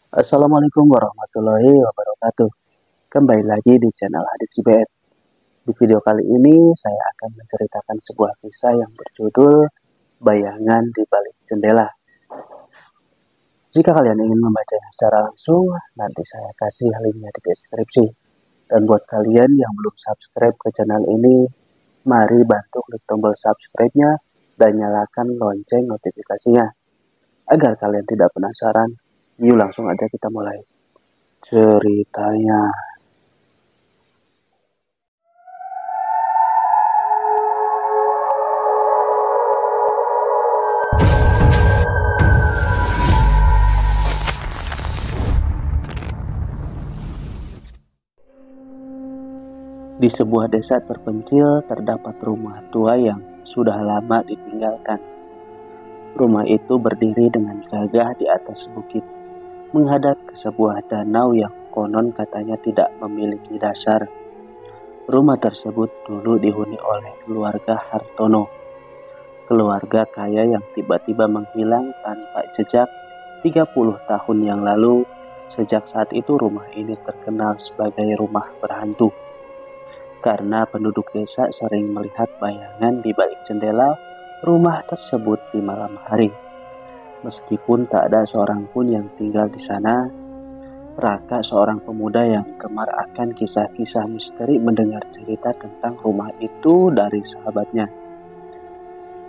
Assalamualaikum warahmatullahi wabarakatuh. Kembali lagi di channel Hadits IBS. Di video kali ini saya akan menceritakan sebuah kisah yang berjudul Bayangan di Balik Jendela. Jika kalian ingin membacanya secara langsung, nanti saya kasih linknya di deskripsi. Dan buat kalian yang belum subscribe ke channel ini, mari bantu klik tombol subscribe-nya dan nyalakan lonceng notifikasinya. Agar kalian tidak penasaran, yuk langsung aja kita mulai ceritanya. Di sebuah desa terpencil terdapat rumah tua yang sudah lama ditinggalkan. Rumah itu berdiri dengan gagah di atas bukit, menghadap ke sebuah danau yang konon katanya tidak memiliki dasar. Rumah tersebut dulu dihuni oleh keluarga Hartono, keluarga kaya yang tiba-tiba menghilang tanpa jejak 30 tahun yang lalu. Sejak saat itu rumah ini terkenal sebagai rumah berhantu. Karena penduduk desa sering melihat bayangan di balik jendela rumah tersebut di malam hari. Meskipun tak ada seorang pun yang tinggal di sana, Raka, seorang pemuda yang gemar akan kisah-kisah misteri, mendengar cerita tentang rumah itu dari sahabatnya.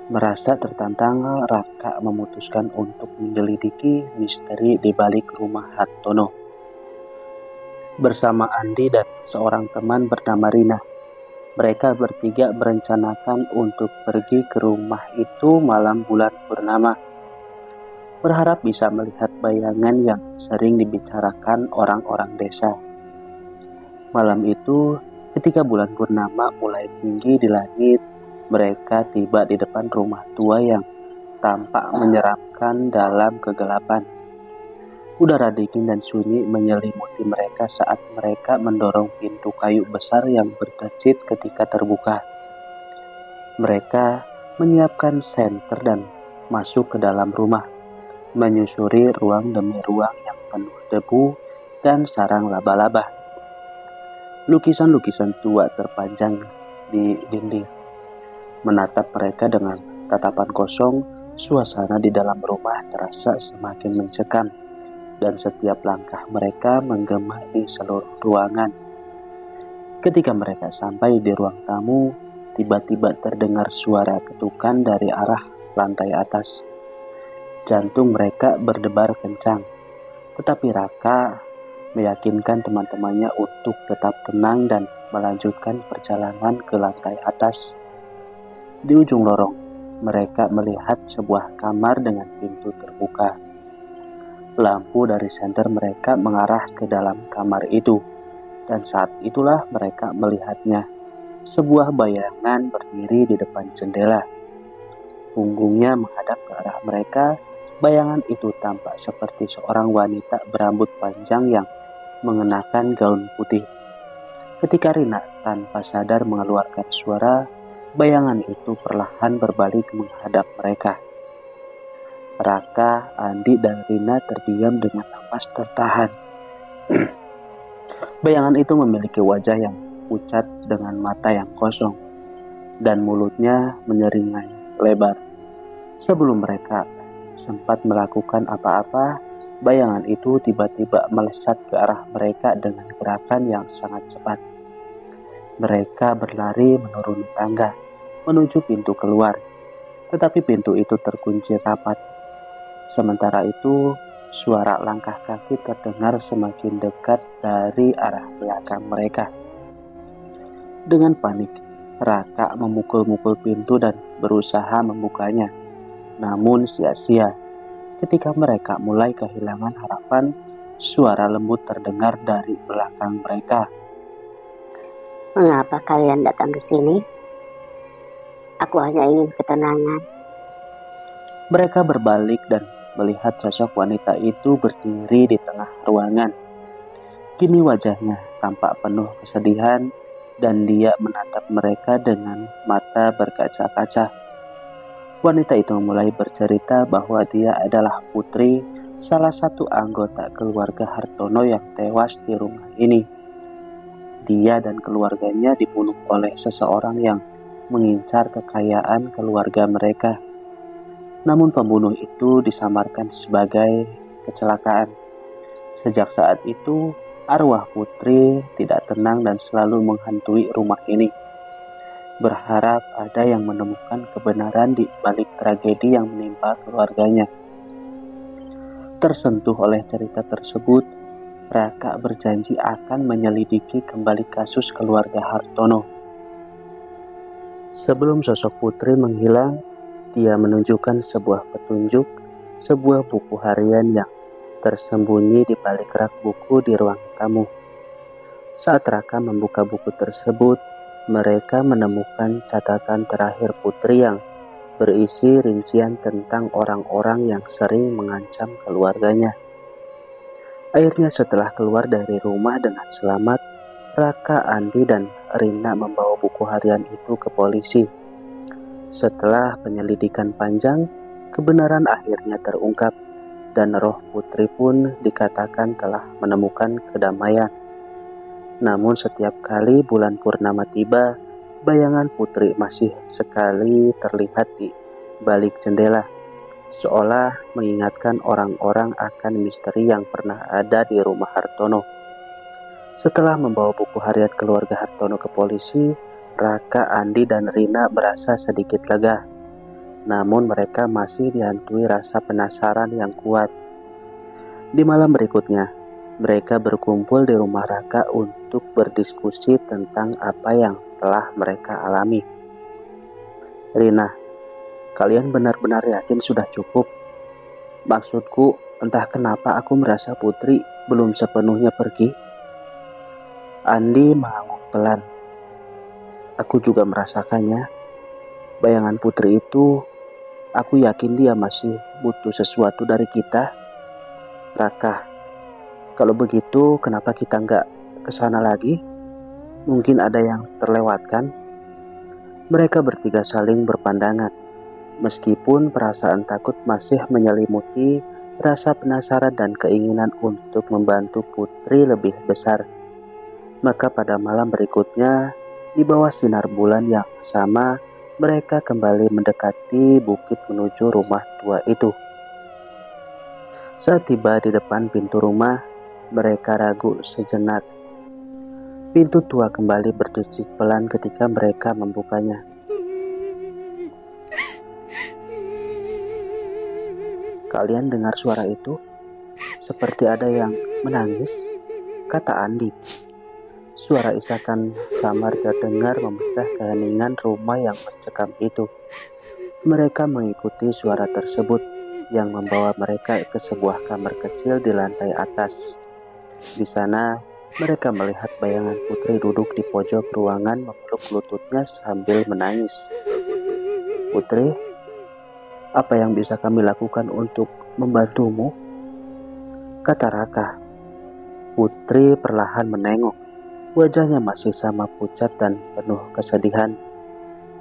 Merasa tertantang, Raka memutuskan untuk menyelidiki misteri di balik rumah Hartono. Bersama Andi dan seorang teman bernama Rina, mereka bertiga merencanakan untuk pergi ke rumah itu malam bulan purnama, berharap bisa melihat bayangan yang sering dibicarakan orang-orang desa. Malam itu, ketika bulan purnama mulai tinggi di langit, mereka tiba di depan rumah tua yang tampak menyeramkan dalam kegelapan. Udara dingin dan sunyi menyelimuti mereka saat mereka mendorong pintu kayu besar yang berdecit ketika terbuka. Mereka menyiapkan senter dan masuk ke dalam rumah, menyusuri ruang demi ruang yang penuh debu dan sarang laba-laba. Lukisan-lukisan tua terpanjang di dinding. Menatap mereka dengan tatapan kosong, suasana di dalam rumah terasa semakin mencekam, dan setiap langkah mereka menggema di seluruh ruangan. Ketika mereka sampai di ruang tamu, tiba-tiba terdengar suara ketukan dari arah lantai atas. Jantung mereka berdebar kencang, tetapi Raka meyakinkan teman-temannya untuk tetap tenang dan melanjutkan perjalanan ke lantai atas. Di ujung lorong, mereka melihat sebuah kamar dengan pintu terbuka. Lampu dari senter mereka mengarah ke dalam kamar itu, dan saat itulah mereka melihatnya. Sebuah bayangan berdiri di depan jendela. Punggungnya menghadap ke arah mereka. Bayangan itu tampak seperti seorang wanita berambut panjang yang mengenakan gaun putih. Ketika Rina tanpa sadar mengeluarkan suara, bayangan itu perlahan berbalik menghadap mereka. Raka, Andi, dan Rina terdiam dengan napas tertahan. Bayangan itu memiliki wajah yang pucat dengan mata yang kosong, dan mulutnya menyeringai lebar. Sebelum mereka sempat melakukan apa-apa, bayangan itu tiba-tiba melesat ke arah mereka dengan gerakan yang sangat cepat. Mereka berlari menuruni tangga, menuju pintu keluar, tetapi pintu itu terkunci rapat. Sementara itu, suara langkah kaki terdengar semakin dekat dari arah belakang mereka. Dengan panik, Raka memukul-mukul pintu dan berusaha membukanya. Namun sia-sia. Ketika mereka mulai kehilangan harapan, suara lembut terdengar dari belakang mereka. Mengapa kalian datang ke sini? Aku hanya ingin ketenangan. Mereka berbalik dan melihat sosok wanita itu berdiri di tengah ruangan. Kini wajahnya tampak penuh kesedihan dan dia menatap mereka dengan mata berkaca-kaca. Wanita itu mulai bercerita bahwa dia adalah putri salah satu anggota keluarga Hartono yang tewas di rumah ini. Dia dan keluarganya dibunuh oleh seseorang yang mengincar kekayaan keluarga mereka. Namun pembunuh itu disamarkan sebagai kecelakaan. Sejak saat itu, arwah Putri tidak tenang dan selalu menghantui rumah ini. Berharap ada yang menemukan kebenaran di balik tragedi yang menimpa keluarganya. Tersentuh oleh cerita tersebut, Raka berjanji akan menyelidiki kembali kasus keluarga Hartono. Sebelum sosok Putri menghilang, dia menunjukkan sebuah petunjuk, sebuah buku harian yang tersembunyi di balik rak buku di ruang tamu. Saat Raka membuka buku tersebut, mereka menemukan catatan terakhir Putri yang berisi rincian tentang orang-orang yang sering mengancam keluarganya. Akhirnya setelah keluar dari rumah dengan selamat, Raka, Andi, dan Rina membawa buku harian itu ke polisi. Setelah penyelidikan panjang, kebenaran akhirnya terungkap dan roh Putri pun dikatakan telah menemukan kedamaian. Namun setiap kali bulan purnama tiba, bayangan Putri masih sekali terlihat di balik jendela, seolah mengingatkan orang-orang akan misteri yang pernah ada di rumah Hartono. Setelah membawa buku harian keluarga Hartono ke polisi, Raka, Andi, dan Rina merasa sedikit lega. Namun mereka masih dihantui rasa penasaran yang kuat. Di malam berikutnya, mereka berkumpul di rumah Raka untuk berdiskusi tentang apa yang telah mereka alami. Rina, kalian benar-benar yakin sudah cukup? Maksudku, entah kenapa aku merasa Putri belum sepenuhnya pergi. Andi mengangguk pelan. Aku juga merasakannya. Bayangan Putri itu, aku yakin dia masih butuh sesuatu dari kita. Raka, kalau begitu kenapa kita nggak kesana lagi? Mungkin ada yang terlewatkan. Mereka bertiga saling berpandangan. Meskipun perasaan takut masih menyelimuti, rasa penasaran dan keinginan untuk membantu Putri lebih besar. Maka pada malam berikutnya, di bawah sinar bulan yang sama, mereka kembali mendekati bukit menuju rumah tua itu. Saat tiba di depan pintu rumah, mereka ragu sejenak. Pintu tua kembali berdesik pelan ketika mereka membukanya. Kalian dengar suara itu? Seperti ada yang menangis, kata Andi. Suara isakan samar terdengar memecah keheningan rumah yang mencekam itu. Mereka mengikuti suara tersebut yang membawa mereka ke sebuah kamar kecil di lantai atas. Di sana, mereka melihat bayangan Putri duduk di pojok ruangan memeluk lututnya sambil menangis. Putri, apa yang bisa kami lakukan untuk membantumu? Kata Raka. Putri perlahan menengok. Wajahnya masih sama pucat dan penuh kesedihan.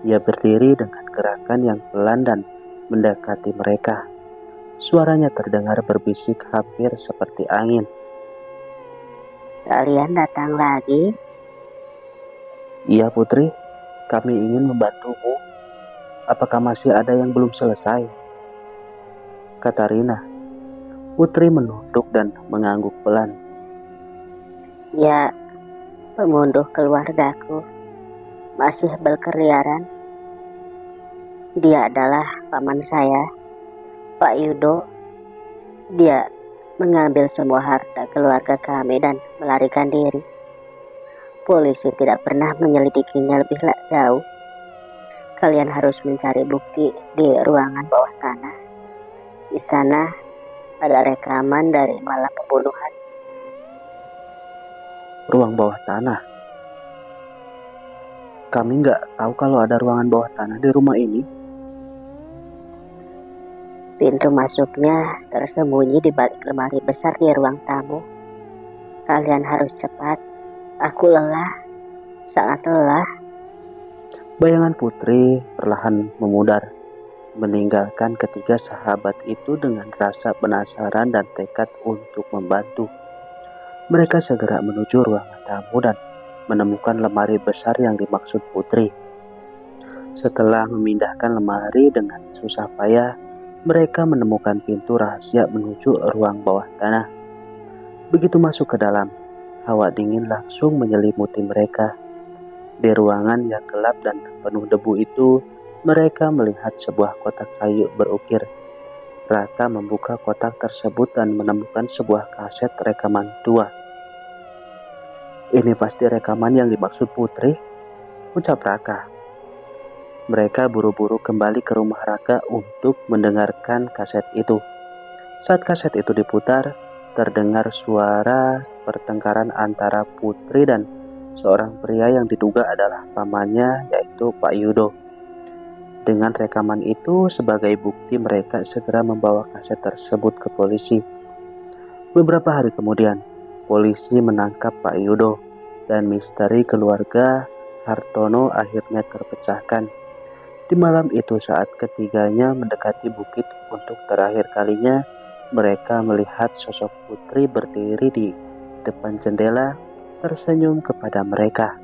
Ia berdiri dengan gerakan yang pelan dan mendekati mereka. Suaranya terdengar berbisik hampir seperti angin. Kalian datang lagi? Iya Putri, kami ingin membantumu. Apakah masih ada yang belum selesai? Kata Rina. Putri menunduk dan mengangguk pelan. Ya, pembunuh keluargaku masih berkeliaran. Dia adalah paman saya, Pak Yudo. Dia mengambil semua harta keluarga kami dan melarikan diri. Polisi tidak pernah menyelidikinya lebih jauh. Kalian harus mencari bukti di ruangan bawah tanah. Di sana ada rekaman dari malam pembunuhan. Ruang bawah tanah? Kami nggak tahu kalau ada ruangan bawah tanah di rumah ini. Pintu masuknya tersembunyi di balik lemari besar di ruang tamu. Kalian harus cepat. Aku lelah, sangat lelah. Bayangan Putri perlahan memudar. meninggalkan ketiga sahabat itu dengan rasa penasaran dan tekad untuk membantu. Mereka segera menuju ruangan tamu dan menemukan lemari besar yang dimaksud Putri. Setelah memindahkan lemari dengan susah payah, mereka menemukan pintu rahasia menuju ruang bawah tanah. Begitu masuk ke dalam, hawa dingin langsung menyelimuti mereka. Di ruangan yang gelap dan penuh debu itu, mereka melihat sebuah kotak kayu berukir. Raka membuka kotak tersebut dan menemukan sebuah kaset rekaman tua. "Ini pasti rekaman yang dimaksud Putri," ucap Raka. Mereka buru-buru kembali ke rumah Raka untuk mendengarkan kaset itu. Saat kaset itu diputar, terdengar suara pertengkaran antara Putri dan seorang pria yang diduga adalah pamannya, yaitu Pak Yudo. Dengan rekaman itu sebagai bukti, mereka segera membawa kaset tersebut ke polisi. Beberapa hari kemudian, polisi menangkap Pak Yudo dan misteri keluarga Hartono akhirnya terpecahkan. Di malam itu saat ketiganya mendekati bukit untuk terakhir kalinya, mereka melihat sosok Putri berdiri di depan jendela tersenyum kepada mereka.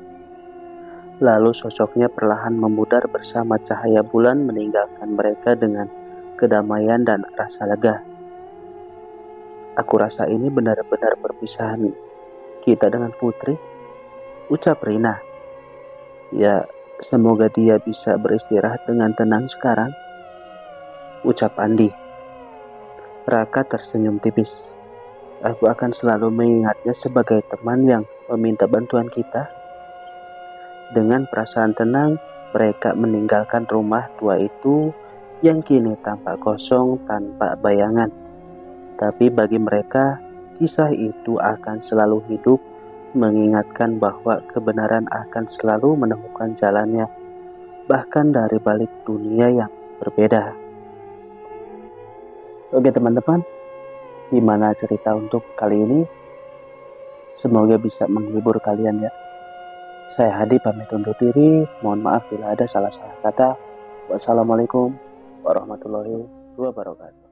Lalu sosoknya perlahan memudar bersama cahaya bulan meninggalkan mereka dengan kedamaian dan rasa lega. "Aku rasa ini benar-benar perpisahan kita dengan Putri," ucap Rina. "Ya, semoga dia bisa beristirahat dengan tenang sekarang," ucap Andi. Raka tersenyum tipis. "Aku akan selalu mengingatnya sebagai teman yang meminta bantuan kita." Dengan perasaan tenang, mereka meninggalkan rumah tua itu yang kini tampak kosong tanpa bayangan. Tapi bagi mereka, kisah itu akan selalu hidup, mengingatkan bahwa kebenaran akan selalu menemukan jalannya, bahkan dari balik dunia yang berbeda. Oke teman-teman, gimana cerita untuk kali ini? Semoga bisa menghibur kalian ya. Saya Hadi pamit undur diri, mohon maaf bila ada salah-salah kata. Wassalamualaikum warahmatullahi wabarakatuh.